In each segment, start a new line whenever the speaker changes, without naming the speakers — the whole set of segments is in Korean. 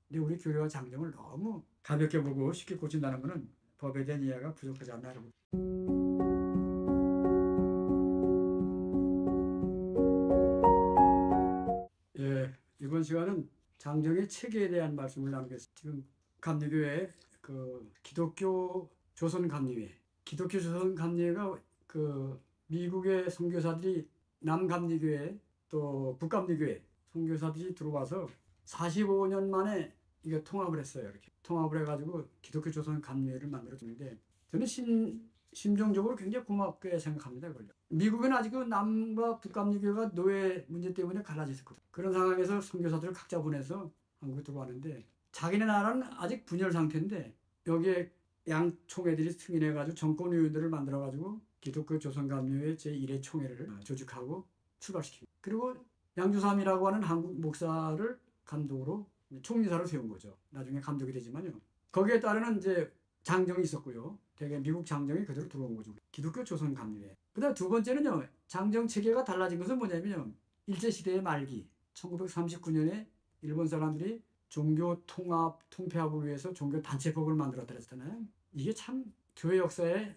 근데 우리 교회와 장정을 너무 가볍게 보고 쉽게 고친다는 것은 법에 대한 이해가 부족하지 않나. 예, 이번 시간은 장정의 체계에 대한 말씀을 나누겠습니다. 지금 감리교회 기독교 조선 감리회, 기독교 조선 감리회가 미국의 선교사들이 남감리교회 또 북감리교회 선교사들이 들어와서 45년 만에 이게 통합을 했어요. 이렇게 통합을 해가지고 기독교 조선 감리회를 만들어주는데 저는 심정적으로 굉장히 고맙게 생각합니다. 그걸요. 미국은 아직 남과 북감리교회가 노예 문제 때문에 갈라져 있었거든. 그런 상황에서 선교사들을 각자 보내서 한국에 들어왔는데 자기네 나라는 아직 분열 상태인데 여기에 양 총회들이 승인해가지고 정권위원들을 만들어가지고 기독교 조선감리회 제1회 총회를 조직하고 출발시킵니다. 그리고 양주삼이라고 하는 한국 목사를 감독으로 총리사로 세운 거죠. 나중에 감독이 되지만요. 거기에 따르는 이제 장정이 있었고요. 대개 미국 장정이 그대로 들어온 거죠. 기독교 조선 감리회. 그다음 두 번째는요. 장정 체계가 달라진 것은 뭐냐면요. 일제시대의 말기 1939년에 일본 사람들이 종교 통합, 통폐합을 위해서 종교 단체법을 만들었다 그랬잖아요. 이게 참 교회 역사에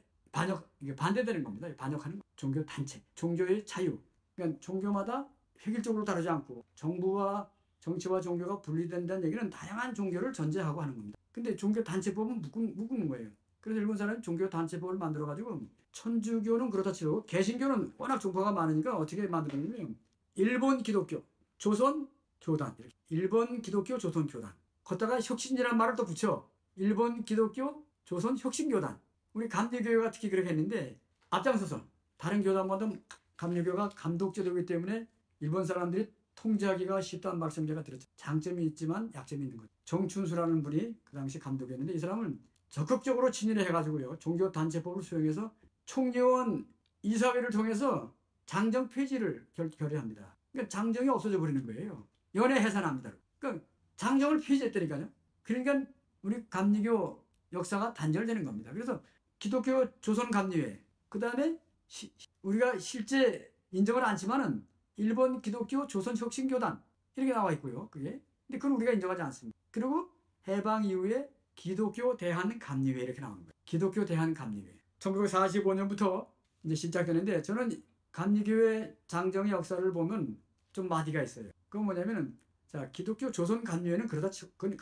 이게 반대되는 겁니다. 반역하는 거. 종교 단체, 종교의 자유. 그러니까 종교마다 획일적으로 다르지 않고 정부와 정치와 종교가 분리된다는 얘기는 다양한 종교를 전제하고 하는 겁니다. 근데 종교 단체법은 묶은 거예요. 그래서 일본 사람이 종교 단체법을 만들어가지고 천주교는 그렇다 치고 개신교는 워낙 종파가 많으니까 어떻게 만들었냐면 일본 기독교, 조선 교단, 일본 기독교 조선 교단. 걷다가 혁신이라는 말을 또 붙여. 일본 기독교 조선 혁신교단. 우리 감리교회가 특히 그렇게 했는데 앞장서서 다른 교단보다 감리교가 감독제도이기 때문에 일본 사람들이 통제하기가 쉽다는 말씀 제가 들었죠. 장점이 있지만 약점이 있는 거죠. 정춘수라는 분이 그 당시 감독이었는데 이 사람은 적극적으로 친일을 해가지고요. 종교단체법을 수용해서 총리원 이사회를 통해서 장정 폐지를 결의합니다. 그러니까 장정이 없어져 버리는 거예요. 연회 해산합니다. 그러니까 장정을 폐지했다니까요. 그러니까 우리 감리교 역사가 단절되는 겁니다. 그래서 기독교 조선 감리회, 그 다음에 우리가 실제 인정을 않지만은 일본 기독교 조선 혁신교단 이렇게 나와 있고요. 그게. 근데 그건 우리가 인정하지 않습니다. 그리고 해방 이후에 기독교 대한감리회 이렇게 나오는 거예요. 기독교 대한감리회. 1945년부터 이제 시작되는데 저는 감리교회 장정의 역사를 보면 좀 마디가 있어요. 그건 뭐냐면은 자, 기독교 조선 감리회는 그러다 그건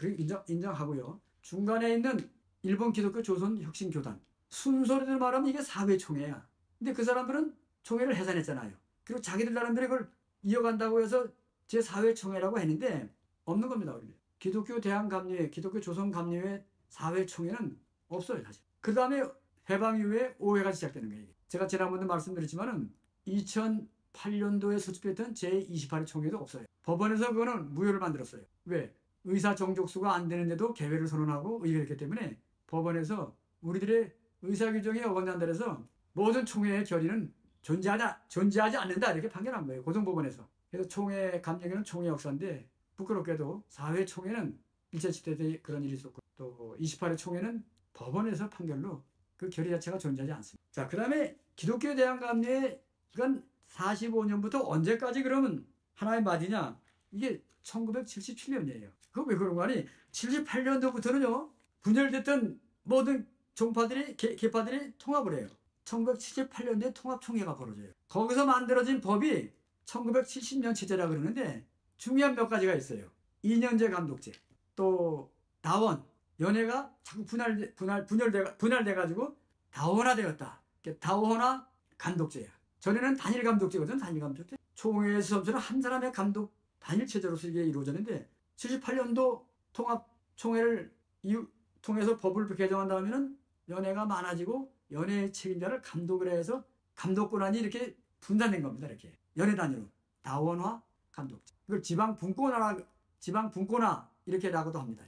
인정하고요. 중간에 있는 일본 기독교 조선 혁신교단. 순서대로 말하면 이게 사회총회야. 근데 그 사람들은 총회를 해산했잖아요. 그리고 자기들 나름대로 이걸 이어간다고 해서 제4회총회라고 했는데 없는 겁니다. 우리는. 기독교 대한감리회, 기독교 조선감리회 4회총회는 없어요. 사실. 그 다음에 해방 이후에 5회가 시작되는 거예요. 제가 지난번에 말씀드렸지만은 2008년도에 소집했던 제28회 총회도 없어요. 법원에서 그거는 무효를 만들었어요. 왜? 의사 정족수가 안 되는데도 개회를 선언하고 의결했기 때문에 법원에서 우리들의 의사규정에 어긋난다 해서 모든 총회의 결의는 존재하지 않는다 이렇게 판결한 거예요. 고등법원에서. 그래서 총회 감정에는 총회 역사인데 부끄럽게도 4회 총회는 일제시대 때 그런 일이 있었고 또 28회 총회는 법원에서 판결로 그 결의 자체가 존재하지 않습니다. 자, 그 다음에 기독교 대한감리회 이건 45년부터 언제까지 그러면 하나의 말이냐? 이게 1977년이에요. 그거 왜 그런 거 아니? 78년도부터는요 분열됐던 모든 종파들이 계파들이 통합을 해요. 1978년도에 통합총회가 벌어져요. 거기서 만들어진 법이 1970년 체제라 그러는데 중요한 몇 가지가 있어요. 2년제 감독제, 또 다원, 연회가 자꾸 분열돼가지고 다원화되었다. 다원화 감독제야. 전에는 단일 감독제거든. 단일 감독제. 총회에서 한 사람의 감독 단일 체제로서 이게 이루어졌는데 78년도 통합총회를 통해서 법을 개정한 다음에는 연회가 많아지고 연회 책임자를 감독을 해서 감독권한이 이렇게 분산된 겁니다. 이렇게 연회 단위로 다원화 감독제. 이걸 지방 분권화 이렇게라고도 합니다.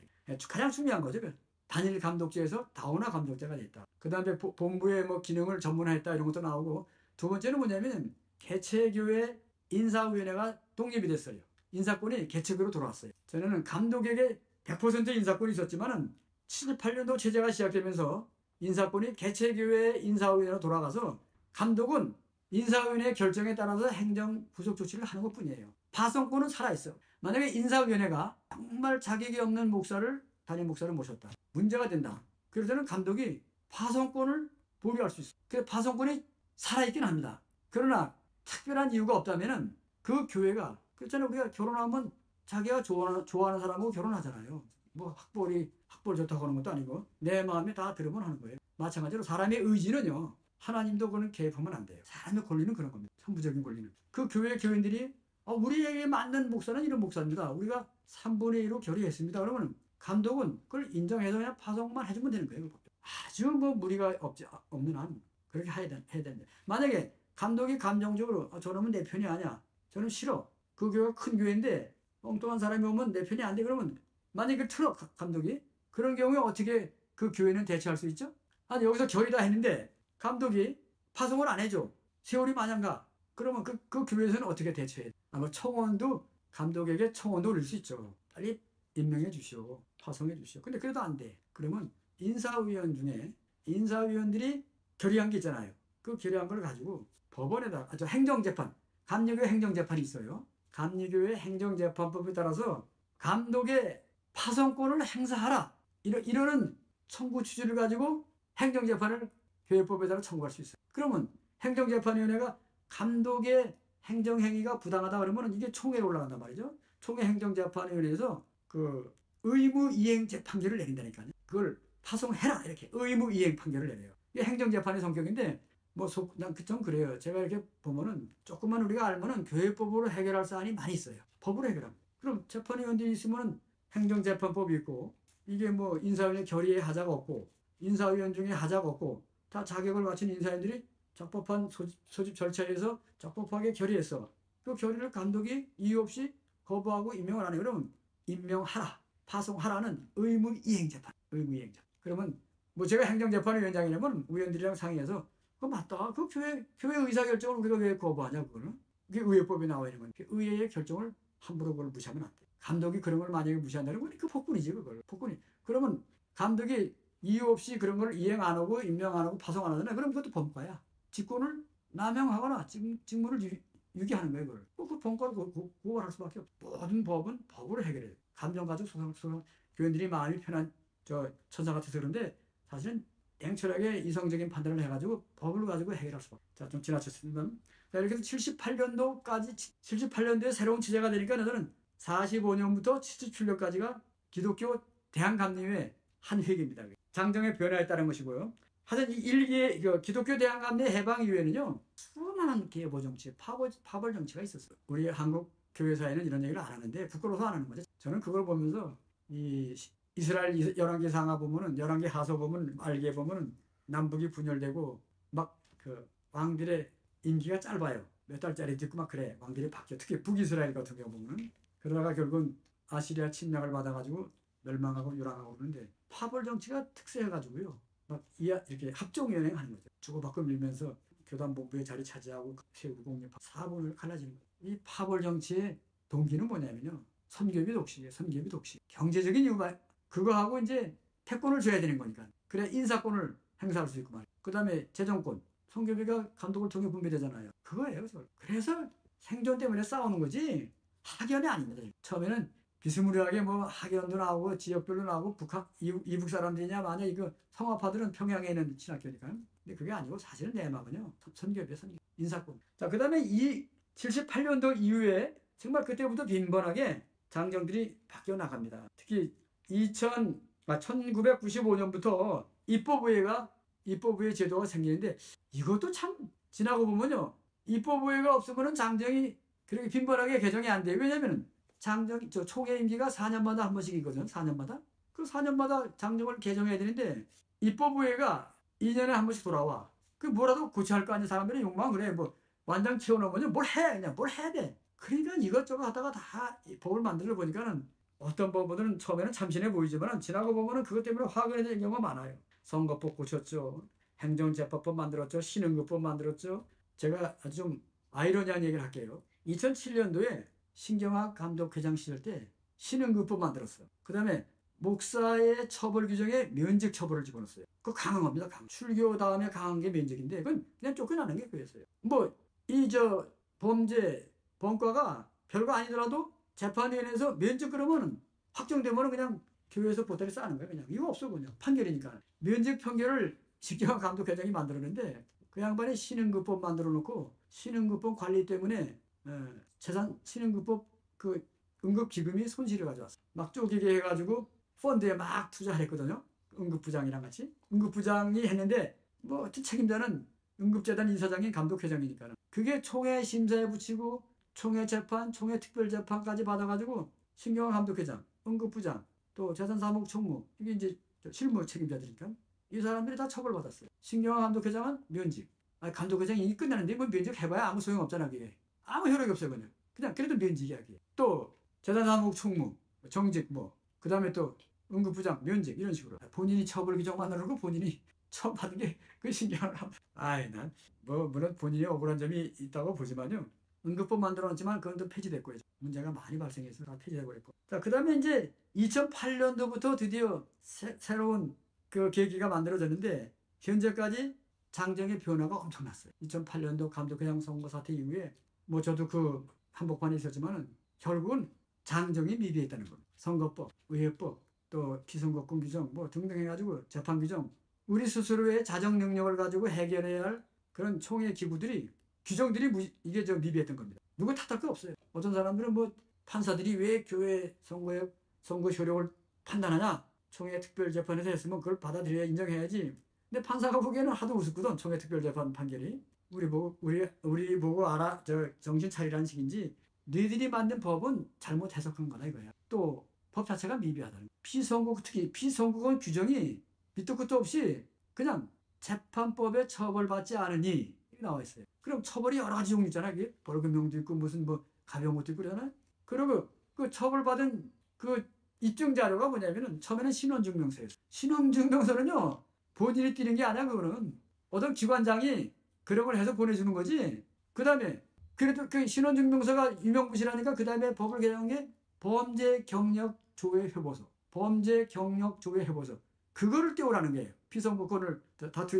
가장 중요한 거죠. 단일 감독제에서 다원화 감독제가 됐다. 그 다음에 본부의 기능을 전문화했다 이런 것도 나오고 두 번째는 뭐냐면 개체교회 인사위원회가 독립이 됐어요. 인사권이 개체교로 돌아왔어요. 저는 감독에게 100% 인사권이 있었지만은 78년도 체제가 시작되면서 인사권이 개체교회 인사위원회로 돌아가서 감독은 인사위원회 결정에 따라서 행정 부속 조치를 하는 것뿐이에요. 파송권은 살아있어. 만약에 인사위원회가 정말 자격이 없는 담임 목사를 모셨다. 문제가 된다. 그래서는 감독이 파송권을 보류할 수 있어요. 그 파송권이 살아있긴 합니다. 그러나 특별한 이유가 없다면은 그 교회가, 그렇잖아요. 우리가 결혼하면 자기가 좋아하는 사람하고 결혼하잖아요. 뭐 학벌 좋다고 하는 것도 아니고 내 마음에 다 들으면 하는 거예요. 마찬가지로 사람의 의지는요, 하나님도 그거는 개입하면 안 돼요. 사람의 권리는 그런 겁니다. 천부적인 권리는. 그 교회 교인들이 우리에게 맞는 목사는 이런 목사입니다. 우리가 3분의 1로 결의했습니다. 그러면 감독은 그걸 인정해서 그냥 파송만 해주면 되는 거예요. 아주 뭐 무리가 없는 한 그렇게 해야 되는데, 만약에 감독이 감정적으로 저놈은 내 편이 아니야, 저는 싫어, 그 교회가 큰 교회인데 엉뚱한 사람이 오면 내 편이 안 돼, 그러면 만약에 틀어 감독이, 그런 경우에 어떻게 그 교회는 대처할 수 있죠? 아니 여기서 결의 다 했는데 감독이 파송을 안 해줘, 세월이 마냥 가, 그러면 그 교회에서는 어떻게 대처해? 아마 청원도, 감독에게 청원도 올릴 수 있죠. 빨리 임명해 주시오, 파송해 주시오. 근데 그래도 안 돼. 그러면 인사위원 중에 인사위원들이 결의한 게 있잖아요. 그 결의한 걸 가지고 법원에다, 행정재판, 감리교회 행정재판이 있어요. 감리교회 행정재판법에 따라서 감독의 파송권을 행사하라, 이러는 청구 취지를 가지고 행정재판을 교회법에 따라 청구할 수 있어요. 그러면 행정재판위원회가 감독의 행정행위가 부당하다 그러면 이게 총회로 올라간단 말이죠. 총회 행정재판위원회에서 그 의무이행 재판결을 내린다니까요. 그걸 파송해라, 이렇게 의무이행 판결을 내려요. 이게 행정재판의 성격인데, 난 좀 그래요. 제가 이렇게 보면은 조금만 우리가 알면은 교회법으로 해결할 사안이 많이 있어요. 법으로 해결합니다. 그럼 재판위원들이 있으면은 행정재판법이 있고, 이게 뭐 인사위원회 결의에 하자가 없고, 인사위원 중에 하자가 없고, 다 자격을 갖춘 인사위원들이 적법한 소집 절차에서 적법하게 결의했어. 그 결의를 감독이 이유 없이 거부하고 임명을 안 해. 그러면 임명하라, 파송하라는 의무이행재판. 의무이행재판. 그러면 뭐 제가 행정재판위원장이냐면 위원들이랑 상의해서 그거 맞다, 그 교회 의사결정을 우리가 왜 거부하냐, 그거는. 그게 의회법에 나와 있는 거니까 의회의 결정을 함부로 그걸 무시하면 안 돼. 감독이 그런 걸 만약에 무시한다는 건 그 폭군이지, 그걸. 폭군이. 그러면 감독이 이유 없이 그런 걸 이행 안 하고 임명 안 하고 파송 안 하잖아. 그럼 그것도 범과야. 직권을 남용하거나 직무를 유기하는 거예요, 그걸. 그 범과를 고발할 수밖에 없어. 모든 법은 법으로 해결해요. 감정 가지고 소송, 교인들이 마음이 편한 천사 같아서 그런데 사실은 냉철하게 이성적인 판단을 해가지고 법을 가지고 해결할 수밖에 없어. 자, 좀 지나쳤습니다. 자, 이렇게 해서 78년도에 새로운 취재가 되니까 저는 45년부터 77년까지가 기독교 대한감리회 한 회기입니다. 장정의 변화에 따른 것이고요. 하여튼 이 일기의 기독교 대한감리 해방이후에는요, 수많은 계보 정치, 파벌 정치가 있었어요. 우리 한국 교회사에는 이런 얘기를 안 하는데 부끄러워서 안 하는 거죠. 저는 그걸 보면서 이 이스라엘 열왕기 상하 보면은, 열왕기 하서 보면, 알게 보면은 남북이 분열되고 막 그 왕들의 임기가 짧아요. 몇 달짜리도 있고 막 그래. 왕들이 바뀌어. 특히 북이스라엘 같은 경우 보면은. 그러다가 결국은 아시리아 침략을 받아가지고 멸망하고 유랑하고 그러는데, 파벌 정치가 특수해가지고요, 막 이렇게 합종연행 하는 거죠. 주고받고 밀면서 교단 본부의 자리 차지하고 세우고 공립 사본을 갈라지는 거예요. 이 파벌 정치의 동기는 뭐냐면요, 선교비 독식이에요. 선교비 독식. 경제적인 이유가 그거하고 이제 태권을 줘야 되는 거니까. 그래 인사권을 행사할 수 있고 말이에요. 그 다음에 재정권. 선교비가 감독을 통해 분배되잖아요. 그거예요. 그래서 생존 때문에 싸우는 거지 학연이 아닙니다. 처음에는 비스무리하게 뭐 학연도 나오고 지역별로 나오고 이북 사람들이냐 마냐, 이거 성화파들은 평양에 있는 신학교니까. 근데 그게 아니고 사실은 내 마음은요, 선교비에 인사권. 자, 그 다음에 이 78년도 이후에 정말 그때부터 빈번하게 장정들이 바뀌어 나갑니다. 특히 1995년부터 입법부의 제도가 생기는데, 이것도 참 지나고 보면요, 입법부가 없으면 장정이 그렇게 빈번하게 개정이 안 돼요. 왜냐면 총회 임기가 4년마다 한 번씩이거든. 4년마다. 그 4년마다 장정을 개정해야 되는데 입법부가 2년에 한 번씩 돌아와. 그 뭐라도 고쳐야 할 거 아니야. 사람들이 욕망 그래. 뭐 완장 튀어나오면 그냥 뭘 해야 돼. 그러니까 이것저것 하다가 다 법을 만들어 보니까는 어떤 법들은 처음에는 참신해 보이지만 지나고 보면은 그것 때문에 화가 되는 경우가 많아요. 선거법 고쳤죠. 행정재판법 만들었죠. 신흥급법 만들었죠. 제가 아주 좀 아이러니한 얘기를 할게요. 2007년도에 신경학 감독회장 시절 때 신흥급법 만들었어요. 그 다음에 목사의 처벌 규정에 면책 처벌을 집어넣었어요. 그거 강한 겁니다. 출교 다음에 강한 게 면책인데 그건 그냥 쫓겨나는 게 그랬어요. 범죄 범과가 별거 아니더라도 재판위원회에서 면접 그러면 확정되면 그냥 교회에서 보따리 싸는 거야. 그냥 이거 없어. 그냥 판결이니까. 면접 판결을 직경환 감독회장이 만들었는데 그 양반이 신흥급법 만들어 놓고 신흥급법 관리 때문에 재산 신흥급법 그 응급기금이 손실을 가져왔어. 막 쪼개게 해가지고 펀드에 막 투자를 했거든요. 응급부장이랑 같이. 응급부장이 했는데 뭐 책임자는 응급재단 이사장인 감독회장이니까. 그게 총회 심사에 붙이고 총회 재판, 총회 특별재판까지 받아가지고 신경환 감독회장, 응급부장, 또 재산사무총무 이게 이제 실무 책임자들이니까 이 사람들이 다 처벌받았어요. 신경환 감독회장은 면직. 아니, 감독회장이 이미 끝나는데 뭐 면직 해봐야 아무 소용없잖아. 그게 아무 효력이 없어요. 그냥 그래도 면직이야. 그게. 또 재산사무총무 정직 그 다음에 또 응급부장 면직 이런 식으로 본인이 처벌 규정만 하고 본인이 처음 받은 게 그 신경을 하면 아이 난 물론 본인이 억울한 점이 있다고 보지만요. 응급법 만들어놨지만 그건 또 폐지됐고요. 문제가 많이 발생해서 다 폐지되고 있고. 자, 그 다음에 이제 2008년도부터 드디어 새로운 그 계기가 만들어졌는데 현재까지 장정의 변화가 엄청났어요. 2008년도 감독회장 선거 사태 이후에 저도 그 한복판에 있었지만은 결국은 장정이 미비했다는 겁니다. 선거법, 의회법, 또 피선거권 규정 등등 해가지고 재판 규정 우리 스스로의 자정 능력을 가지고 해결해야 할 그런 총회 기구들이 규정들이 이게 미비했던 겁니다. 누구 탓할 거 없어요. 어떤 사람들은 판사들이 왜 교회 선거 효력을 판단하냐? 총회 특별재판에서 했으면 그걸 받아들여야 인정해야지. 근데 판사가 보기에는 하도 우습거든. 총회 특별재판 판결이. 우리 보고 알아 정신 차리라는 식인지 너희들이 만든 법은 잘못 해석한 거다 이거야. 또 법 자체가 미비하다는 거야. 특히 피선거권 규정이 밑도 끝도 없이 그냥 재판법에 처벌받지 않으니 이렇게 나와 있어요. 그럼 처벌이 여러 가지 종류 있잖아. 이게 벌금형도 있고 무슨 가벼운 것도 있고 그러잖아. 그리고 그 처벌받은 그 입증 자료가 뭐냐면은 처음에는 신원증명서였어요. 신원증명서는요 본인이 띄는 게 아니야. 그거는 어떤 기관장이 그런 걸 해서 보내주는 거지. 그 다음에 그래도 그 신원증명서가 유명무실하니까 그 다음에 법을 개정한 게 범죄경력조회회보서. 범죄경력조회회보서. 그거를 띄우라는 거예요. 피선거권을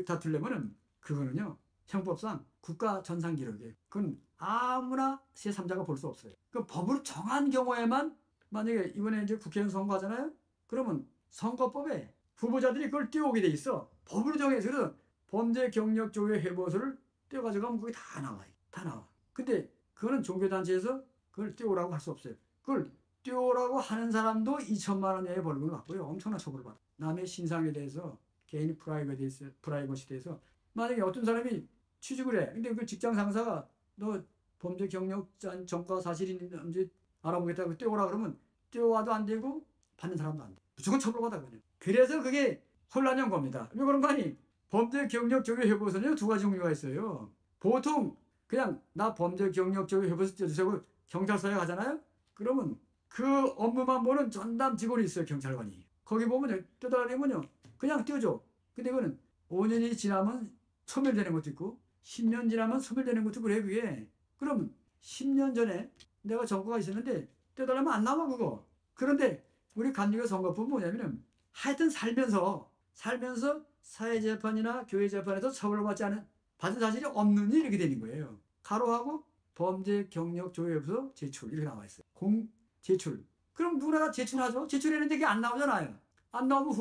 다투려면은 그거는요 형법상 국가전산기록이에요. 그건 아무나 제3자가 볼 수 없어요. 그 법으로 정한 경우에만 만약에 이번에 이제 국회의원 선거하잖아요. 그러면 선거법에 후보자들이 그걸 띄우게 돼 있어. 법으로 정해서 그래서 범죄경력조회회보서를 띄워가지고 가면 그게 다 나와요. 다 나와. 근데 그거는 종교단체에서 그걸 띄우라고 할 수 없어요. 그걸 띄우라고 하는 사람도 2천만 원 내의 벌금을 받고요. 엄청난 처벌을 받아. 남의 신상에 대해서 개인의 프라이버시에 대해서 만약에 어떤 사람이 취직을 해. 근데 그 직장 상사가 너 범죄 경력 전과 사실이 있는지 알아보겠다고 띄워라 그러면 띄워와도 안 되고 받는 사람도 안 돼. 무조건 처벌받아 그냥. 그래서 그게 혼란이 온 겁니다. 왜 그런 거 아니? 범죄 경력 조회 회보서는 두 가지 종류가 있어요. 보통 그냥 나 범죄 경력 조회 회보서 띄워주세요. 경찰서에 가잖아요. 그러면 그 업무만 보는 전담 직원이 있어요. 경찰관이. 거기 보면 뜯어내면요 그냥 띄워줘. 근데 그거는 5년이 지나면 소멸되는 것도 있고 10년 지나면 소멸되는 것도 그래 그게. 그럼 10년 전에 내가 정과가 있었는데 떼달라면 안 나와 그거. 그런데 우리 감리교 선거법은 뭐냐면은 하여튼 살면서 사회재판이나 교회재판에서 처벌을 받은 사실이 없는 일 이렇게 되는 거예요. 가로하고 범죄경력조회부서 제출 이렇게 나와 있어요. 제출. 그럼 누구나 제출하죠. 제출했는데 그게 안 나오잖아요. 안 나오면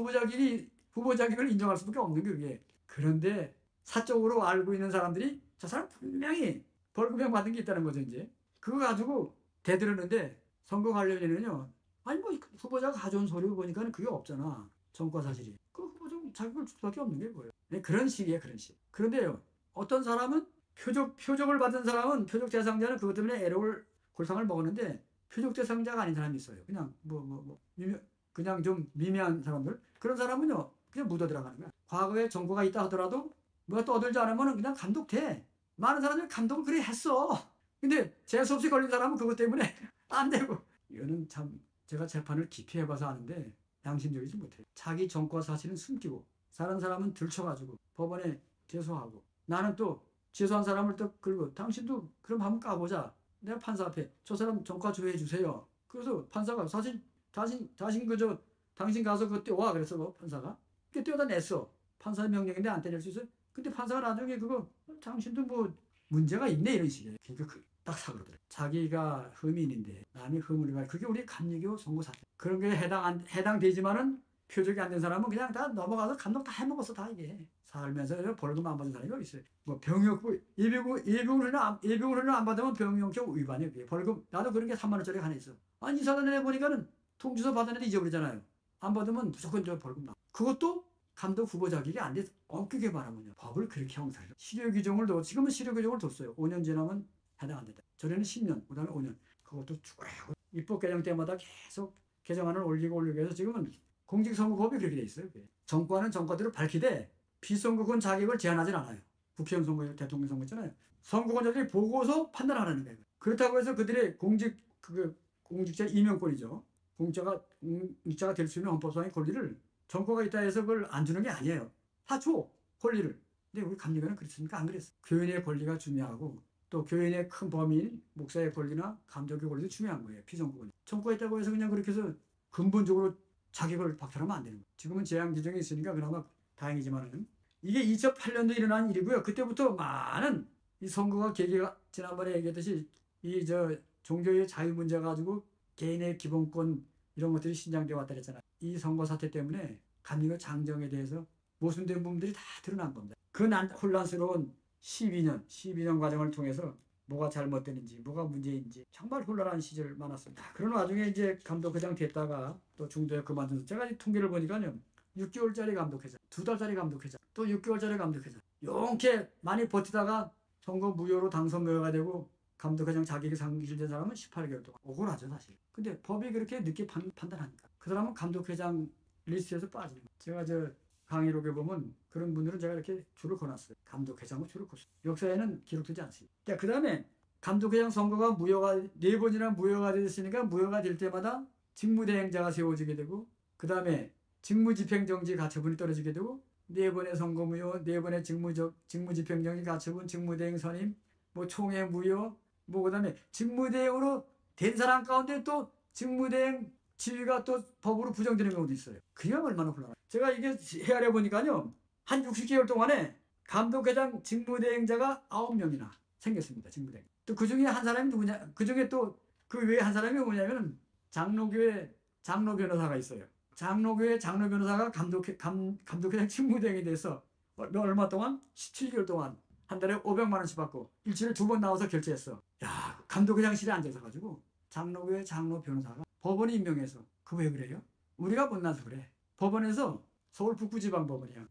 후보자격을 인정할 수밖에 없는 게 그게. 그런데 사적으로 알고 있는 사람들이 저 사람 분명히 벌금형 받은 게 있다는 거죠 이제. 그거 가지고 대들었는데 선거 관련해는요. 아니 후보자가 가져온 서류 보니까 그게 없잖아. 전과 사실이. 그 후보자 자격을 줄 수밖에 없는 게 뭐예요. 네, 그런 식이에요. 그런 식. 그런데요. 어떤 사람은 표적을 받은 사람은 표적 대상자는 그것 때문에 골상을 먹었는데 표적 대상자가 아닌 사람이 있어요. 그냥 그냥 좀 미미한 사람들. 그런 사람은요. 그냥 묻어 들어가는 거야. 과거에 정보가 있다 하더라도 뭐가 떠들지 않으면 그냥 감독돼. 많은 사람들이 감독을 그래 했어. 근데 재수없이 걸린 사람은 그것 때문에 안 되고. 이거는 참 제가 재판을 깊이 해봐서 아는데 양심적이지 못해요. 자기 전과 사실은 숨기고 다른 사람은 들춰가지고 법원에 제소하고 나는 또 제소한 사람을 또 끌고 당신도 그럼 한번 까보자. 내가 판사 앞에 저 사람 전과 조회해 주세요. 그래서 판사가 사실 당신 가서 그거 떼와 그래서 판사가 그때 떼어다 냈어. 판사의 명령인데 안 떼낼 수 있어요. 근데 판사가 나중에 그거 당신도 문제가 있네 이런 식이에요. 그러니까 딱 사그러더래. 자기가 흠인인데 남이 흠을 가. 그게 우리 감리교 선거 사태. 그런 게 해당되지만은 표적이 안 된 사람은 그냥 다 넘어가서 감독 다 해먹었어. 다 이게 살면서 벌금 안 받은 사람이 어디 있어요. 뭐 병역 예비군을 안 받으면 병역법 위반이에요. 그게 벌금. 나도 그런 게 3만 원짜리 하나 있어. 아니 이사단에 보니까는 통지서 받은 애도 잊어버리잖아요. 안 받으면 무조건 저 벌금 나. 그것도 감독 후보 자격이 안 돼. 엄격하게 말하면요. 법을 그렇게 형사해요. 실효 규정을 지금은 실효 규정을 뒀어요. 5년 지나면 해당 안 된다. 전에는 10년, 그다음에 5년. 그것도 쭉 입법 개정 때마다 계속 개정안을 올리고 해서 지금은 공직선거법이 그렇게 돼 있어요. 정권은 정권대로 밝히되 비선거권 자격을 제한하진 않아요. 국회의원 선거, 대통령 선거 있잖아요. 선거권자들이 보고서 판단하는 거예요. 그렇다고 해서 그들의 공직자 임명권이죠. 공직자가 될 수 있는 헌법상의 권리를 정권가 있다 해서 그걸 안 주는 게 아니에요. 다 줘, 권리를. 근데 우리 감리교는 그렇습니까? 안 그랬어. 교인의 권리가 중요하고 또 교인의 큰 범위인 목사의 권리나 감독의 권리도 중요한 거예요. 피선거권. 정권가 있다고 해서 그냥 그렇게 해서 근본적으로 자격을 박탈하면 안 되는 거예요. 지금은 제한 규정이 있으니까 그나마 다행이지만은 이게 2008년도 일어난 일이고요. 그때부터 많은 이 선거가 계기가 지난번에 얘기했듯이 이 종교의 자유 문제 가지고 개인의 기본권 이런 것들이 신장되어 왔다 그랬잖아요. 이 선거 사태 때문에 감리교 장정에 대해서 모순된 부분들이 다 드러난 겁니다. 그 혼란스러운 12년 과정을 통해서 뭐가 잘못되는지 뭐가 문제인지 정말 혼란한 시절 많았습니다. 그런 와중에 이제 감독회장 됐다가 또 중도에 그만둬서 제가 통계를 보니까요. 6개월짜리 감독회장, 2달짜리 감독회장, 또 6개월짜리 감독회장 이렇게 많이 버티다가 선거 무효로 당선 무효가 되고 감독회장 자격이 상실된 사람은 18개월 동안. 억울하죠 사실. 근데 법이 그렇게 늦게 판단하니까 그 사람은 감독회장 리스트에서 빠지는 거예요. 제가 강의록에 보면 그런 분들은 제가 이렇게 줄을 거놨어요. 감독회장으로 줄을 걷어요. 역사에는 기록되지 않습니다. 그 다음에 감독회장 선거가 4번이나 무효가 됐으니까 무효가 될 때마다 직무대행자가 세워지게 되고 그 다음에 직무집행정지 가처분이 떨어지게 되고 4번의 선거 무효, 4번의 직무집행정지 가처분, 직무대행 선임, 뭐 총회 무효, 뭐 그다음에 직무대행으로 된 사람 가운데 또 직무대행 지위가 또 법으로 부정되는 경우도 있어요. 그냥 얼마나 곤란해요. 제가 이게 헤아려 보니까요. 한 60개월 동안에 감독회장 직무대행자가 9명이나 생겼습니다. 직무대행. 또 그중에 한 사람이 누구냐? 그중에 또 그 외에 한 사람이 뭐냐면 장로교회 장로 변호사가 있어요. 장로교회 장로 변호사가 감독회장 직무대행에 대해서 얼마 동안? 17개월 동안 한 달에 500만 원씩 받고 일주일에 2번 나와서 결제했어. 야, 감독회장실에 앉아서 가지고 장로교회 장로 변호사가 법원이 임명해서 그 왜 그래요? 우리가 못나서 그래. 법원에서 서울 북부지방법원이야.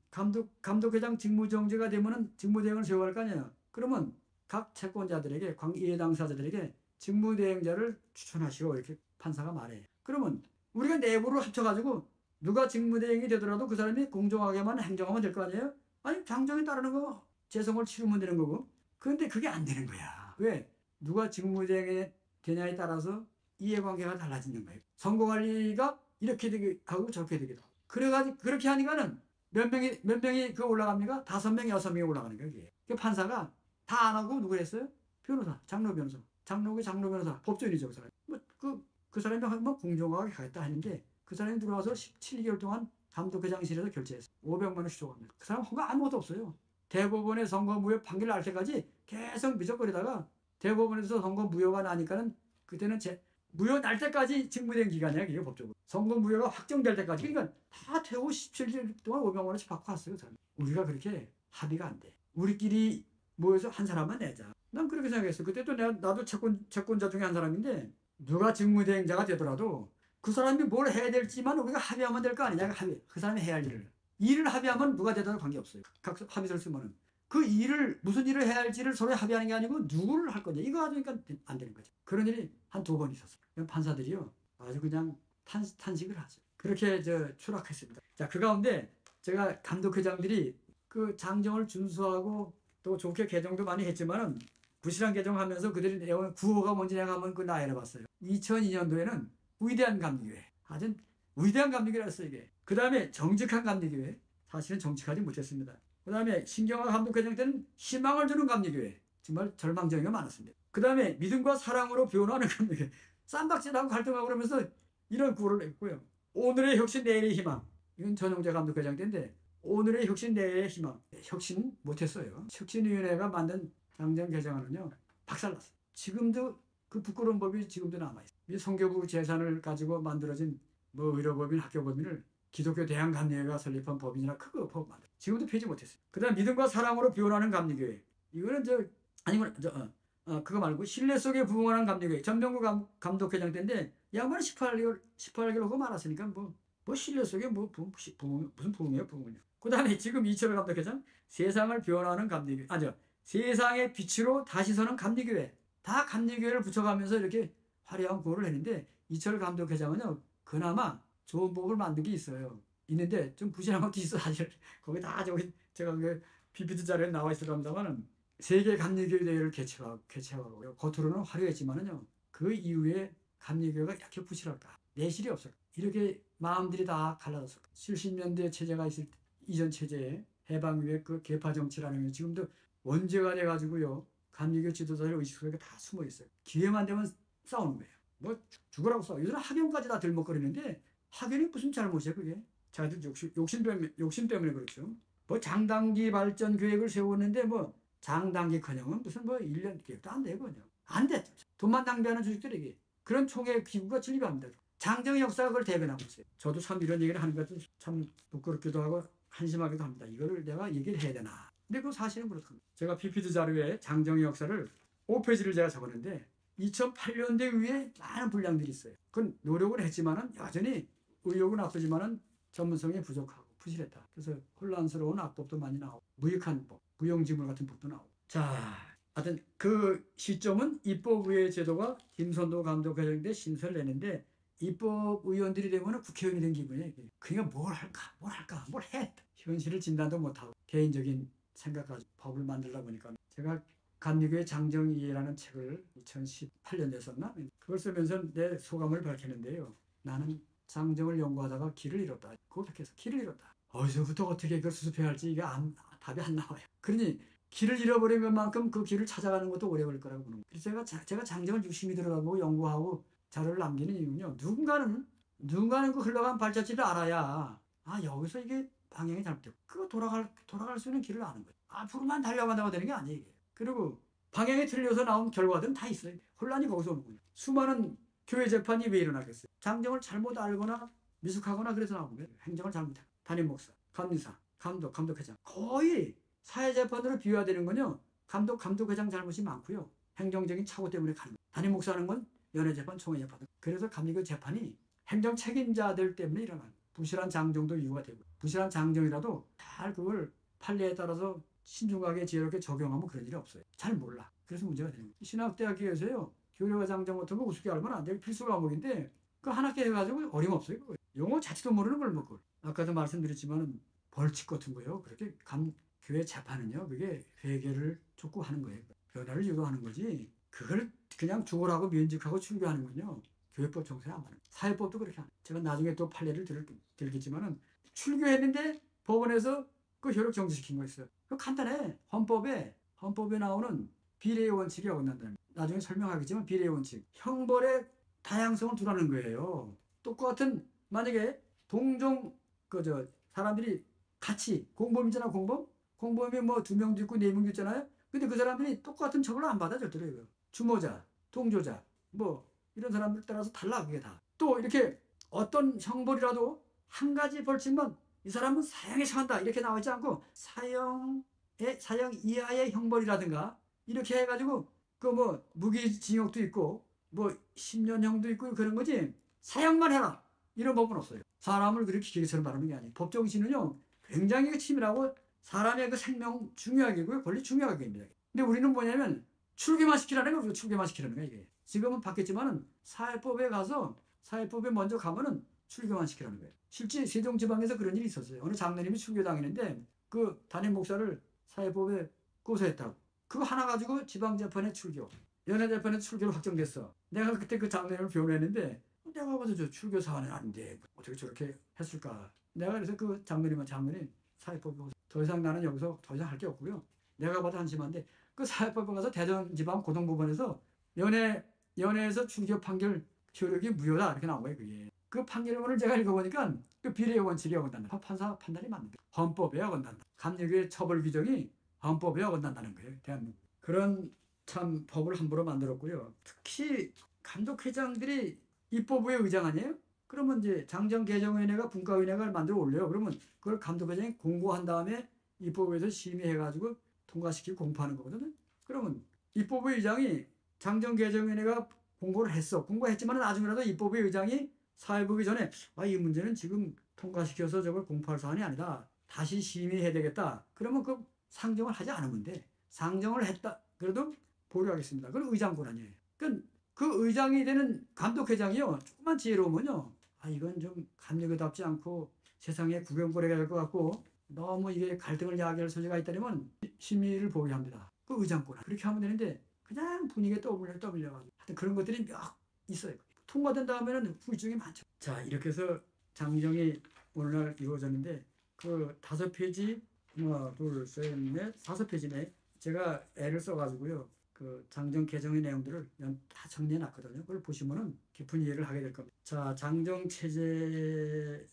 감독회장 직무정지가 되면은 직무대행을 세워갈 거 아니에요. 그러면 각 채권자들에게 이해 당사자들에게 직무대행자를 추천하시오 이렇게 판사가 말해. 그러면 우리가 내부로 합쳐가지고 누가 직무대행이 되더라도 그 사람이 공정하게만 행정하면 될 거 아니에요? 아니 장정에 따르는 거 재성을 치르면 되는 거고. 그런데 그게 안 되는 거야. 왜? 누가 직무대행이 되냐에 따라서 이해관계가 달라지는 거예요. 선거관리가 이렇게 되고 저렇게 되기도 하고. 그래가지고 그렇게 하니까는 몇 명이 그 올라갑니까? 5명, 6명이 올라가는 거예요. 그 판사가 다 안 하고 누구 했어요? 변호사, 장로 변호사, 장로 변호사, 법조인이죠 그 사람. 그 사람이 뭐 공정하게 가겠다 했는데 그 사람이 들어와서 17개월 동안 감독회장실에서 결제했어. 500만 원씩 줘갑니다. 그 사람 허가 아무것도 없어요. 대법원의 선거 무효 판결 날 때까지 계속 미적거리다가 대법원에서 선거 무효가 나니까는 그때는 무효 날 때까지 직무대행 기간이야 그게 법적으로. 선거 무효가 확정될 때까지. 그러니까 다 태우고 17개월 동안 500만 원씩 받고 왔어요. 그 사람. 우리가 그렇게 합의가 안 돼. 우리끼리 모여서 한 사람만 내자. 난 그렇게 생각했어. 그때 또 나도 채권자 중에 한 사람인데 누가 직무대행자가 되더라도 그 사람이 뭘 해야 될지만 우리가 합의하면 될 거 아니냐. 그 사람이 해야 할 일을 합의하면 누가 되든 관계없어요. 각 합의서를 쓰면은 그 무슨 일을 해야 할지를 서로 합의하는 게 아니고 누구를 할 거냐 이거 하니까 안 되는 거죠. 그런 일이 한 2번 있었어요. 판사들이요 아주 그냥 탄식을 하죠. 그렇게 추락했습니다. 자, 그 가운데 제가 감독회장들이 그 장정을 준수하고 또 좋게 개정도 많이 했지만은 부실한 개정하면서 그들이 내용 구호가 뭔지 내가 한번 그 나열해봤어요. 2002년도에는 위대한 감리교회, 아주 위대한 감리교회였어요 이게. 그 다음에 정직한 감리교회, 사실은 정직하지 못했습니다. 그 다음에 신경화 감독회장 때는 희망을 주는 감리교회, 정말 절망적인 게 많았습니다. 그 다음에 믿음과 사랑으로 변화하는 감리교회, 쌈박질하고 갈등하고 그러면서 이런 구호를 했고요. 오늘의 혁신 내일의 희망, 이건 전용재 감독회장 때인데 오늘의 혁신 내일의 희망, 혁신 못했어요. 혁신위원회가 만든 장정 개정안은요 박살났어요. 지금도 그 부끄러운 법이 지금도 남아있어요. 이 성교부 재산을 가지고 만들어진 뭐 의료법인, 학교법인을 기독교 대한감리교회가 설립한 법인이나 그거 법 만들어. 지금도 폐지 못했어요. 그 다음 믿음과 사랑으로 비원하는 감리교회. 이거는 아니면 그거 말고 신뢰 속에 부흥하는 감리교회. 전병구 감독회장 때인데 양반은 18개월 하고 말았으니까 뭐 신뢰 속에 무슨 부흥이에요, 부흥은요. 그 다음에 지금 이철 감독회장 세상을 비원하는 감리교회. 세상의 빛으로 다시 서는 감리교회. 다 감리교회를 붙여가면서 이렇게 화려한 구호를 했는데 이철 감독회장은요 그나마 좋은 법을 만든 게 있는데 좀 부실한 것도 있어 사실. 거기 다 제가 그 PPT 자료에 나와 있을 겁니다만은 세계 감리교회 대회를 개최하고요. 겉으로는 화려했지만은요 그 이후에 감리교회가 이렇게 부실할까? 내실이 없을까? 이렇게 마음들이 다 갈라졌을까? 70년대 체제가 있을 때, 이전 체제에 해방 이후에 그 계파 정치라는 게 지금도 원죄가 돼가지고요. 감리교 지도자들 의식 속에 다 숨어 있어요. 기회만 되면 싸우는 거예요. 뭐 죽으라고 싸워. 요즘 학연까지 다 들먹거리는데 학연이 무슨 잘못이야 그게? 자기들 욕심 때문에 그렇죠. 뭐 장단기 발전 계획을 세웠는데 뭐 장단기커녕은 무슨 뭐 1년 계획도 안 되거든요. 안 돼. 돈만 낭비하는 주식들에게 그런 총회 기구가 진립합니다. 장정의 역사가 그걸 대변하고 있어요. 저도 참 이런 얘기를 하는 것도 참 부끄럽기도 하고 한심하기도 합니다. 이거를 내가 얘기를 해야 되나? 근데 그 사실은 그렇습니다. 제가 PPT 자료에 장정의 역사를 5페이지를 제가 적었는데 2008년대 이후에 많은 분량들이 있어요. 그건 노력을 했지만은 여전히 의욕은 앞서지만은 전문성이 부족하고 부실했다. 그래서 혼란스러운 악법도 많이 나오고 무익한 법, 무용지물 같은 법도 나오고. 자, 하여튼 그 시점은 입법의회 제도가 김선도 감독회장 때 신설을 내는데 입법의원들이 되면 국회의원이 된 기분이에요. 그러니까 뭘 할까, 뭘 해. 현실을 진단도 못하고 개인적인 생각 가지고 법을 만들다 보니까 제가 감리교회 장정이라는 책을 2018년에 썼나? 그걸 쓰면서 내 소감을 밝히는데요. 나는 장정을 연구하다가 길을 잃었다. 고백해서 길을 잃었다. 어디서부터 어떻게 그걸 수습해야 할지 이게 답이 안 나와요. 그러니 길을 잃어버린 것만큼 그 길을 찾아가는 것도 오래 걸릴 거라고 보는 거예요. 그래서 제가 장정을 유심히 들여다보고 연구하고 자료를 남기는 이유는요. 누군가는 그 흘러간 발자취를 알아야 여기서 이게 방향이 잘못되고 그거 돌아갈 수 있는 길을 아는 거예요. 앞으로만 달려간다고 되는 게 아니에요. 그리고 방향이 틀려서 나온 결과들은 다 있어요. 혼란이 거기서 오는 거예요. 수많은 교회 재판이 왜 일어나겠어요? 장정을 잘못 알거나 미숙하거나 그래서 나온 거예요. 행정을 잘못해. 담임 목사, 감리사, 감독회장 거의 사회재판으로 비유화되는 건요. 감독회장 잘못이 많고요. 행정적인 착오 때문에 가는 거예요. 담임 목사는 건 연회재판, 총회재판. 그래서 감리교 재판이 행정 책임자들 때문에 일어나는 부실한 장정도 이유가 되고 부실한 장정이라도 잘 그걸 판례에 따라서 신중하게 지혜롭게 적용하면 그런 일이 없어요. 잘 몰라. 그래서 문제가 되는 거예요. 신학대학교에서요. 교류와 장정 같은 거 우습게 알면 안 돼요. 필수 과목인데 그 한 학기 해가지고 어림없어요. 그거. 용어 자체도 모르는 걸 먹고. 아까도 말씀드렸지만 벌칙 같은 거요. 그렇게 교회 재판은요. 그게 회개를 촉구하는 거예요. 변화를 유도하는 거지. 그걸 그냥 죽으라고 면직하고 출교하는 건요. 교회법 정서에 안 맞는 거예요. 사회법도 그렇게 안 해요. 제가 나중에 또 판례를 들겠지만은 출교했는데 법원에서 그 효력 정지시킨 거 있어요. 그 간단해. 헌법에 나오는 비례의 원칙이 어긋난다는 거예요. 나중에 설명하겠지만 비례의 원칙. 형벌의 다양성을 두라는 거예요. 똑같은 만약에 동종 사람들이 같이 공범이잖아 공범. 공범이 뭐 2명도 있고 4명도 있잖아요. 근데 그 사람들이 똑같은 처벌을 안 받아 절대로. 주모자, 동조자 뭐 이런 사람들 따라서 달라 그게 다. 또 이렇게 어떤 형벌이라도 한 가지 벌칙만 이 사람은 사형에 처한다 이렇게 나와 있지 않고 사형 이하의 형벌이라든가 이렇게 해가지고 그 뭐 무기징역도 있고 뭐 10년형도 있고 그런 거지 사형만 해라 이런 법은 없어요. 사람을 그렇게 기계처럼 바르는 게 아니에요. 법 정신은요 굉장히 치밀하고 사람의 그 생명 중요하게고요 권리 중요하게 입니다. 근데 우리는 뭐냐면 출교만 시키라는 거예요. 출교만 시키라는 거예요. 이게 지금은 바뀌었지만은 사회법에 먼저 가면은 출교만 시키라는 거예요. 실제 세종지방에서 그런 일이 있었어요. 어느 장로님이 출교당했는데 그 담임 목사를 사회법에 고소했다고. 그거 하나 가지고 지방재판에 출교, 연회재판에 출교로 확정됐어. 내가 그때 그 장로님을 변호했는데 내가 봐도 저 출교 사안은 아닌데 어떻게 저렇게 했을까. 내가 그래서 그 장로님 사회법에 더 이상 나는 여기서 더 이상 할 게 없고요. 내가 봐도 한심한데 그 사회법에 가서 대전지방 고등법원에서 연회에서 출교 판결 효력이 무효다 이렇게 나온 거예요. 그게. 그 판결문을 제가 읽어보니까 그 비례의 원칙이 어긋난다. 판사 판단이 맞는데 헌법에 어긋난다. 감리교의 처벌 규정이 헌법에 어긋난다는 거예요. 대한민국. 그런 참 법을 함부로 만들었고요. 특히 감독회장들이 입법부의 의장 아니에요? 그러면 이제 장정개정위원회가 분과위원회가 만들어 올려요. 그러면 그걸 감독회장이 공고한 다음에 입법부에서 심의해가지고 통과시키고 공포하는 거거든요. 그러면 입법부 의장이 장정개정위원회가 공고를 했어. 공고했지만 나중에라도 입법부 의장이 사회 보기 전에 이 문제는 지금 통과시켜서 저걸 공포할 사안이 아니다. 다시 심의해야 되겠다. 그러면 그 상정을 하지 않으면 돼. 상정을 했다. 그래도 보류하겠습니다. 그건 의장 권한이에요. 그 의장이 되는 감독회장이요. 조금만 지혜로우면요. 이건 좀 감리교답지 않고 세상에 구경거리가 될 것 같고 너무 이게 갈등을 야기할 소지가 있다면 심의를 보게 합니다. 그 의장 권한. 그렇게 하면 되는데 그냥 분위기에 떠올려가지고 하여튼 그런 것들이 몇 있어요. 통과된 다음에는 후유증이 많죠. 자, 이렇게 해서 장정이 오늘날 이루어졌는데 그 5페이지 하나 둘셋넷 5페이지네. 제가 애를 써가지고요. 그 장정 개정의 내용들을 다 정리해 놨거든요. 그걸 보시면은 깊은 이해를 하게 될 겁니다. 자, 장정 체제를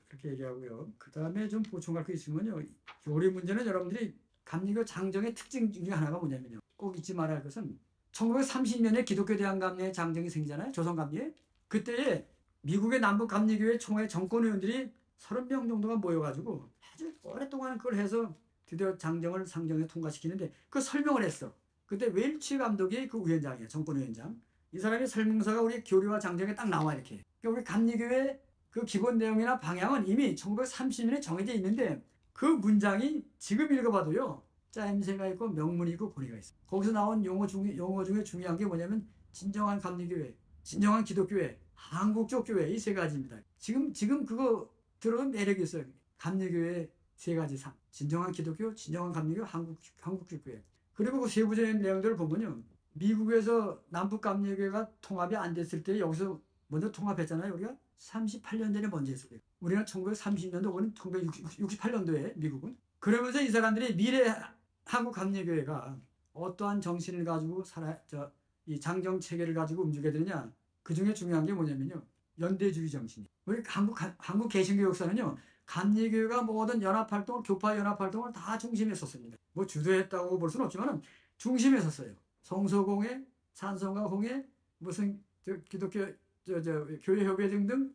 이렇게 얘기하고요. 그 다음에 좀 보충할 거 있으면요. 요리 문제는 여러분들이 감리교 장정의 특징 중에 하나가 뭐냐면요. 꼭 잊지 말아야 할 것은 1930년에 기독교 대항감리회 장정이 생기잖아요. 조선감리회. 그때에 미국의 남북 감리교회 총회 정권의원들이 30명 정도가 모여가지고 아주 오랫동안 그걸 해서 드디어 장정을 상정에 통과시키는데 그 설명을 했어. 그때 웰치 감독이 그 위원장이에요. 정권위원장. 이 사람의 설명서가 우리 교리와 장정에 딱 나와 이렇게. 그러니까 우리 감리교회 그 기본 내용이나 방향은 이미 1930년에 정해져 있는데 그 문장이 지금 읽어봐도요. 짜임새가 있고 명문이 있고 고리가 있어. 거기서 나온 용어 중에 중요한 게 뭐냐면 진정한 감리교회, 진정한 기독교회, 한국적 교회 이 세 가지입니다. 지금 그거 들어도 매력이 있어요. 감리교회 세 가지 상. 진정한 기독교, 진정한 감리교, 한국적 교회. 그리고 그 세부적인 내용들을 보면요. 미국에서 남북 감리교회가 통합이 안 됐을 때 여기서 먼저 통합했잖아요. 우리가 38년 전에 먼저 했어요. 우리는 1930년도, 우리는 1968년도에 미국은. 그러면서 이 사람들이 미래 한국 감리교회가 어떠한 정신을 가지고 이 장정 체계를 가지고 움직여야 되느냐. 그 중에 중요한 게 뭐냐면요. 연대주의 정신이. 우리 한국 개신교 역사는요. 감리교회가 모든 연합활동을, 교파 연합활동을 다 중심했었습니다. 뭐 주도했다고 볼 수는 없지만 중심했었어요. 성소공회, 찬송가공회, 무슨 기독교 교회협회 등등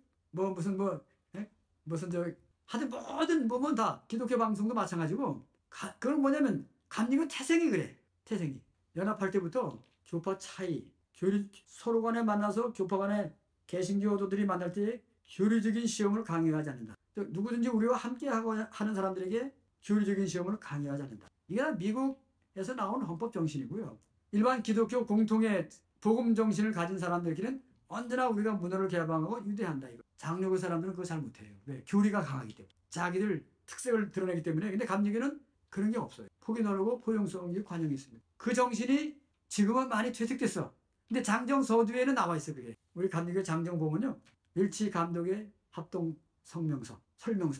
하여튼 모든 부분 다 기독교 방송도 마찬가지고 그건 뭐냐면 감리교 태생이 그래. 태생이. 연합할 때부터 교파 차이, 서로 간에 만나서 교파 간에 개신교도들이 만날 때 교리적인 시험을 강요하지 않는다. 누구든지 우리와 함께 하는 사람들에게 교리적인 시험을 강요하지 않는다. 이게 미국에서 나온 헌법 정신이고요. 일반 기독교 공통의 복음 정신을 가진 사람들에게는 언제나 우리가 문화를 개방하고 유대한다. 이거. 장로교 사람들은 그거 잘 못해요. 왜? 교리가 강하기 때문에. 자기들 특색을 드러내기 때문에. 근데 감리교는 그런 게 없어요. 폭이 넓고 포용성이 관용이 있습니다. 그 정신이 지금은 많이 퇴색됐어. 근데 장정 서두에는 나와 있어 그게. 우리 감리교 장정 보면요. 일치 감독의 합동 설명서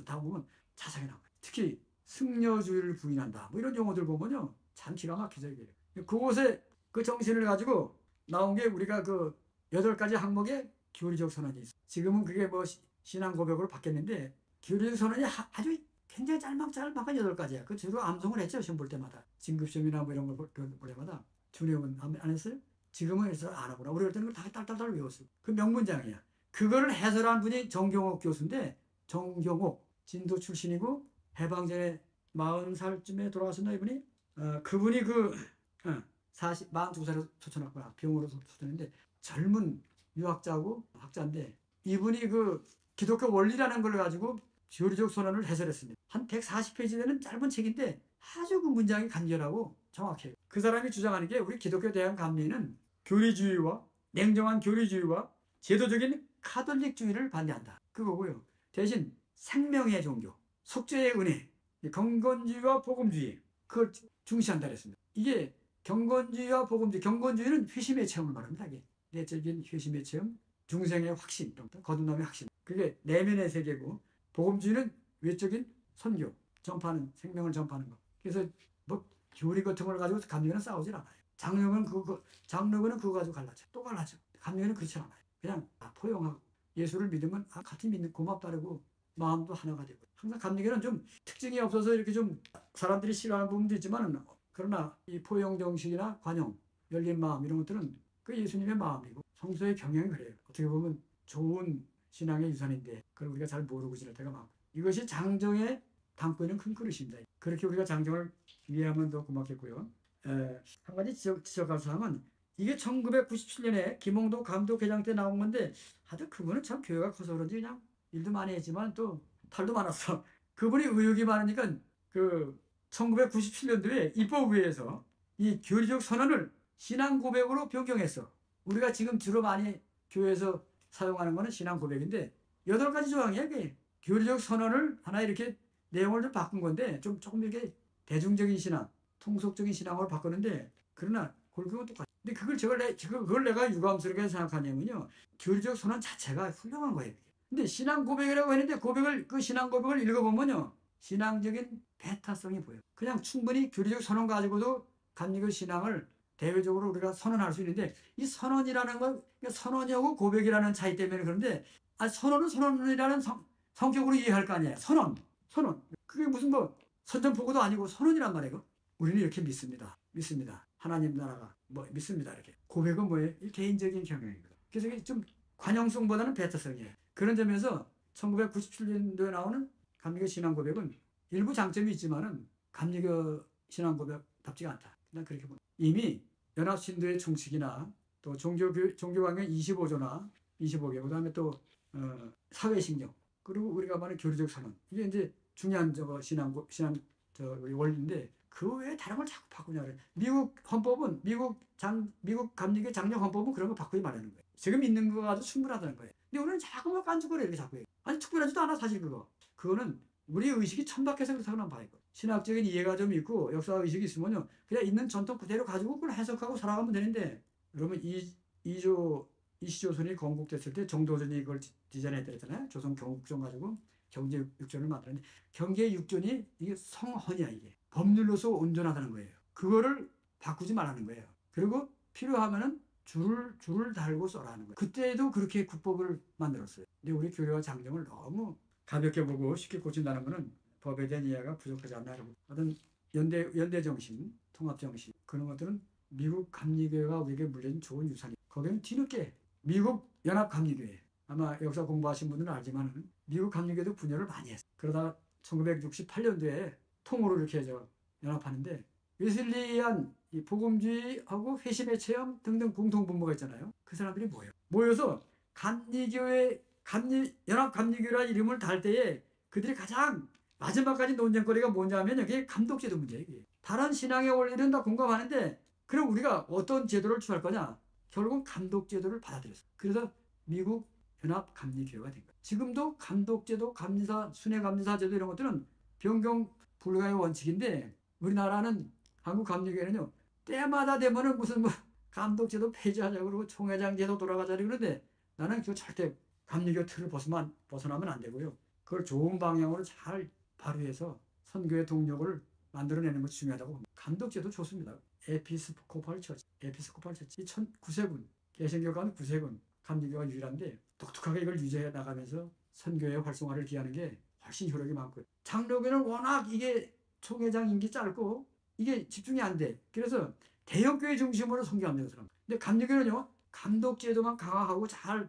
다 보면 자세하게 나와요. 특히 승려주의를 부인한다. 뭐 이런 용어들 보면요. 참 기가 막히죠 이게. 그곳에 그 정신을 가지고 나온 게 우리가 그 8가지 항목의 교리적 선언이 있어요. 지금은 그게 뭐 신앙 고백으로 바뀌었는데 교리적 선언이 아주 굉장히 짤막한 8가지야. 그 저도 암송을 했죠. 시험 볼 때마다. 진급시험이나 뭐 이런 걸 볼 때마다. 준영은 안 했어요? 지금은 해서 안 하구나. 우리 할 때는 다 딸딸딸 외웠어요. 그 명문장이야. 그거를 해설한 분이 정경옥 교수인데 정경옥 진도 출신이고 해방전에 40살쯤에 돌아가셨나 이분이? 그분이 42살에 초천학과 병으로 초천했는데 젊은 유학자고 학자인데 이분이 그 기독교 원리라는 걸 가지고 교리적 선언을 해설했습니다. 한 140페이지 되는 짧은 책인데 아주 그 문장이 간결하고 정확해요. 그 사람이 주장하는 게 우리 기독교 대한 감리는 교리주의와 냉정한 교리주의와 제도적인 카톨릭주의를 반대한다. 그거고요. 대신 생명의 종교, 속죄의 은혜, 경건주의와 복음주의 그걸 중시한다 그랬습니다. 이게 경건주의와 복음주의, 경건주의는 회심의 체험을 말합니다. 이게 내적인 회심의 체험, 중생의 확신, 거듭남의 확신. 그게 내면의 세계고 복음주의는 외적인 선교, 전파하는 생명을 전파하는 거. 그래서 뭐 교리 같은 걸 가지고 감리교는 싸우질 않아요. 장로교는 그거 가지고 갈라져. 또 갈라져. 감리교는 그렇지 않아요. 그냥 포용하고 예수를 믿으면 같이 믿는 고맙다고 마음도 하나가 되고. 항상 감리교는 좀 특징이 없어서 이렇게 좀 사람들이 싫어하는 부분도 있지만 그러나 이 포용 정신이나 관용 열린 마음 이런 것들은 그 예수님의 마음이고 성서의 경영이 그래요. 어떻게 보면 좋은 신앙의 유산인데 그걸 우리가 잘 모르고 지낼 때가 많고 이것이 장정에 담고 있는 큰 그릇입니다. 그렇게 우리가 장정을 이해하면 더 고맙겠고요. 한 가지 지적할 사항은 이게 1997년에 김홍도 감독회장 때 나온 건데 하여튼 그분은 참 교회가 커서 그런지 그냥 일도 많이 했지만 또 탈도 많았어. 그분이 의욕이 많으니까 그 1997년도에 입법위에서 이 교리적 선언을 신앙 고백으로 변경했어. 우리가 지금 주로 많이 교회에서 사용하는 거는 신앙 고백인데 8가지 조항이야. 그게 교리적 선언을 하나 이렇게 내용을 좀 바꾼 건데 조금 이렇게 대중적인 신앙, 통속적인 신앙으로 바꾸는데 그러나 그건 똑같아. 근데 그걸 내가 유감스럽게 생각하냐면요. 교리적 선언 자체가 훌륭한 거예요. 근데 신앙 고백이라고 했는데 그 신앙 고백을 읽어보면요. 신앙적인 배타성이 보여요. 그냥 충분히 교리적 선언 가지고도 감리교 신앙을 대외적으로 우리가 선언할 수 있는데 이 선언이라는 건 선언이하고 고백이라는 차이 때문에 그런데 선언은 선언이라는 성격으로 이해할 거 아니에요. 선언. 그게 무슨 뭐 선전포고도 아니고 선언이란 말이에요. 우리는 이렇게 믿습니다. 하나님 나라가 뭐 믿습니다. 이렇게. 고백은 뭐예요? 개인적인 경영이거든. 그래서 이게 좀 관용성보다는 배타성이에요. 그런 점에서 1997년도에 나오는 감리교 신앙 고백은 일부 장점이 있지만은 감리교 신앙 고백답지가 않다. 난 그렇게 봅니다. 이미 연합신도의 총칙이나 또 종교강령 25조나 25개, 그다음에 또 사회신경, 그리고 우리가 말하는 교리적 선언, 이게 이제 중요한 신앙 우리 원리인데 그 외에 다른 걸 자꾸 바꾸냐 그래. 미국 헌법은 미국 감리교 장려 헌법은 그런 거 바꾸지 말라는 거예요. 지금 있는 거 가지고 충분하다는 거예요. 근데 우리는 자꾸 뭐 깐죽거려 이렇게 자꾸 해요. 아니 특별하지도 않아 사실 그거는 우리 의식이 천박해서 그렇다고 봐요. 신학적인 이해가 좀 있고 역사 의식이 있으면요 그냥 있는 전통 그대로 가지고 그걸 해석하고 살아가면 되는데, 그러면 이시조선이 건국됐을 때 정도전이 그걸 디자인했잖아요. 조선 경국종 가지고 경제 6전을 만들었는데 경제 6전이 이게 성헌이야. 이게 법률로서 온전하다는 거예요. 그거를 바꾸지 말라는 거예요. 그리고 필요하면은 줄을 달고 써라는 거예요. 그때도 그렇게 국법을 만들었어요. 근데 우리 교회와 장정을 너무 가볍게 보고 쉽게 고친다는 거는 법에 대한 이해가 부족하지 않나. 어떤 연대 정신, 통합 정신, 그런 것들은 미국 감리교회가 우리에게 물려준 좋은 유산이. 거기는 뒤늦게 미국 연합 감리교회, 아마 역사 공부하신 분들은 알지만 미국 감리교회도 분열을 많이 했어요. 그러다가 1968년도에 통으로 이렇게 해서 연합하는데 웨슬리안 복음주의하고 회심의 체험 등등 공통분모가 있잖아요. 그 사람들이 모여서 연합 감리교회라는 이름을 달 때에 그들이 가장 마지막까지 논쟁거리가 뭐냐면 여기 감독제도 문제예요. 다른 신앙의 원리는 다 공감하는데 그럼 우리가 어떤 제도를 취할 거냐? 결국은 감독제도를 받아들였어요. 그래서 미국 연합 감리교회가 된 거예요. 지금도 감독제도, 순회감리사 제도 이런 것들은 변경 불가의 원칙인데 우리나라는 한국 감리교회는요 때마다 되면은 무슨 감독제도 폐지하자고 그러고 총회장 제도 돌아가자고 그러는데 나는 그거 절대 감리교 틀을 벗어나면 안 되고요. 그걸 좋은 방향으로 잘 발휘해서 선교의 동력을 만들어내는 것이 중요하다고 봅니다. 감독제도 좋습니다. 에피스코팔 처치 9세군 개신교가는 9세군 감리교가 유일한데 독특하게 이걸 유지해 나가면서 선교의 활성화를 기하는 게 훨씬 효력이 많고요. 장로교는 워낙 이게 총회장 임기 짧고 이게 집중이 안 돼. 그래서 대형교회 중심으로 선교합니다. 사람. 근데 감리교는요 감독제도만 강화하고 잘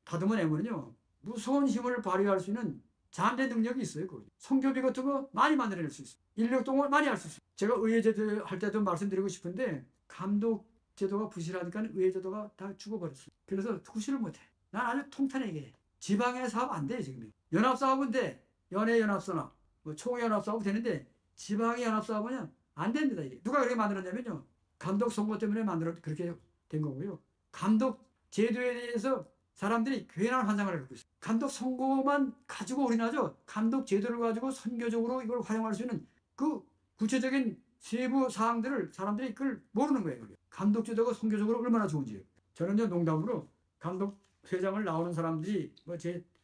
다듬어내면요 무서운 힘을 발휘할 수 있는 잠재 능력이 있어요. 선교비 같은 거 많이 만들어낼 수 있어요. 인력 동원 많이 할 수 있어요. 제가 의회제도 할 때도 말씀드리고 싶은데 감독제도가 부실하니까 의회제도가 다 죽어버렸어요. 그래서 후실을 못해. 난 아주 통탄해 이게. 지방의 사업 안 돼 지금. 연합사업은 돼. 연합사업, 총연합사업 되는데 지방의 연합사업은 안 됩니다. 이게. 누가 그렇게 만들었냐면요. 감독 선거 때문에 그렇게 된 거고요. 감독 제도에 대해서 사람들이 괜한 환상을 갖고 있어요. 감독 선거만 가지고 올인하죠. 감독 제도를 가지고 선교적으로 이걸 활용할 수 있는 그 구체적인 세부 사항들을 사람들이 그걸 모르는 거예요. 감독 제도가 선교적으로 얼마나 좋은지. 저는 농담으로 감독 회장을 나오는 사람들이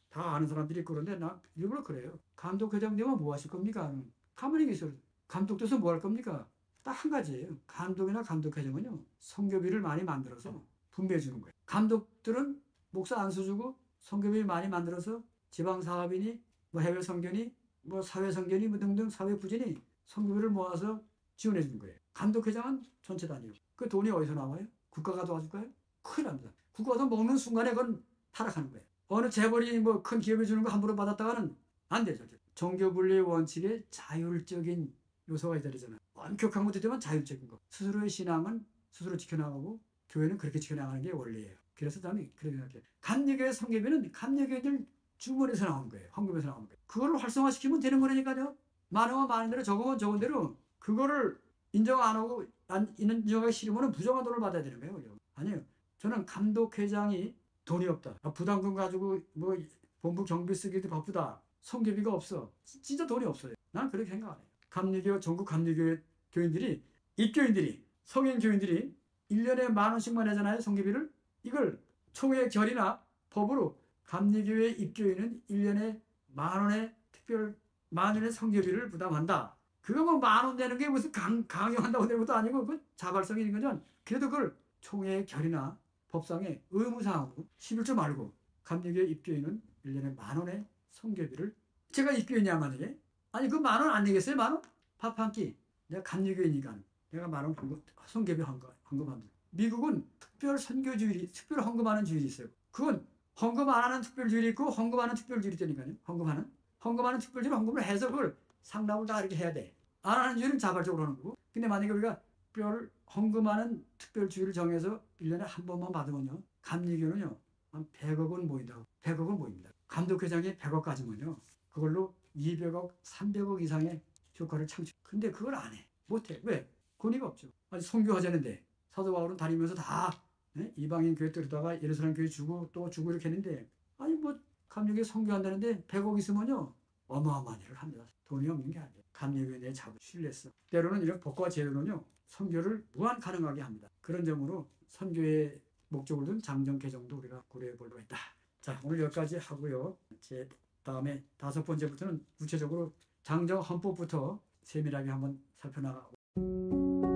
다 아는 사람들이 있고 그런데 나 일부러 그래요. 감독 회장 되면 뭐 하실 겁니까? 가만히 계세요. 감독 돼서 뭐 할 겁니까? 딱 한 가지예요. 감독이나 감독 회장은요. 선교비를 많이 만들어서 분배해 주는 거예요. 감독들은 목사 안 써주고 선교비 많이 만들어서 지방사업이니 해외 선교니 사회 선교니 등등 사회 부진이 선교비를 모아서 지원해 주는 거예요. 감독회장은 전체 단위고 그 돈이 어디서 나와요? 국가가 도와줄까요? 큰일 납니다. 국가가 먹는 순간에 그건 타락하는 거예요. 어느 재벌이 뭐 큰 기업이 주는 거 함부로 받았다가는 안 되죠. 종교분리 원칙에 자율적인 요소가 있어야 되잖아요. 엄격한 것도 되면 자율적인 거. 스스로의 신앙은 스스로 지켜나가고 교회는 그렇게 지켜나가는 게 원리예요. 그래서 저는 그렇게 생각해요. 감리교회 성교비는 감리교회들 주머니에서 나오는 거예요. 헌금에서 나오는 거예요. 그거를 활성화시키면 되는 거라니까요. 많으면 많은 대로 적으면 적은 대로 그거를 인정 안 하고 인정하기 싫으면 부정한 돈을 받아야 되는 거예요. 아니에요. 저는 감독회장이 돈이 없다. 부담금 가지고 뭐 본부 경비 쓰기도 바쁘다. 성교비가 없어. 진짜 돈이 없어요. 난 그렇게 생각 안 해요. 감리교 전국 감리교회 교인들이 입교인들이 성인 교인들이 1년에 10,000원씩만 내잖아요. 성교비를. 이걸 총회 결의나 법으로 감리교회 입교인은 1년에 10,000원의 특별 10,000원의 성교비를 부담한다. 그거 뭐 10,000원 내는 게 무슨 강요한다고 되는 것도 아니고 그 자발성이 있는 거죠. 그래도 그걸 총회 결의나 법상의 의무사항으로 11조 말고 감리교회 입교인은 1년에 10,000원의 성교비를 제가 입교인이야 만약에 아니 그 10,000원 안 내겠어요? 10,000원? 밥 한 끼. 내가 감리교인이니까 내가 10,000원 성교비 헌금합니다. 미국은 특별 선교주일이 특별 헌금하는 주일이 있어요. 그건 헌금 안 하는 특별주일이 있고 헌금하는 특별주일이 있다니까요. 헌금하는 특별주일 헌금을 해서 그걸 상납을 다 이렇게 해야 돼. 안 하는 주일은 자발적으로 하는 거고. 근데 만약에 우리가 특별 헌금하는 특별주일을 정해서 1년에 한 번만 받으면요. 감리교는요. 한 100억 원 모인다고. 100억 원 모입니다. 감독회장이 100억 가지면요. 그걸로 200억, 300억 이상의 효과를 창출. 근데 그걸 안 해. 못해. 왜? 권위가 없죠. 아니 선교하자는데 사도 바울은 다니면서 다 이방인 교회 들다가 예루살렘 교회 주고 또 주고 이렇게 했는데 아니 뭐 감리교회 선교한다는데 100억 있으면요. 어마어마한 일을 합니다. 돈이 없는 게 아니에요. 감리교회에 대해 자부 신뢰했어. 때로는 이런 법과 제도는요. 선교를 무한 가능하게 합니다. 그런 점으로 선교의 목적을 둔 장정 개정도 우리가 고려해 보려고 했다. 자 오늘 여기까지 하고요. 제 다음에 5번째부터는 구체적으로 장정 헌법부터 세밀하게 한번 살펴나가고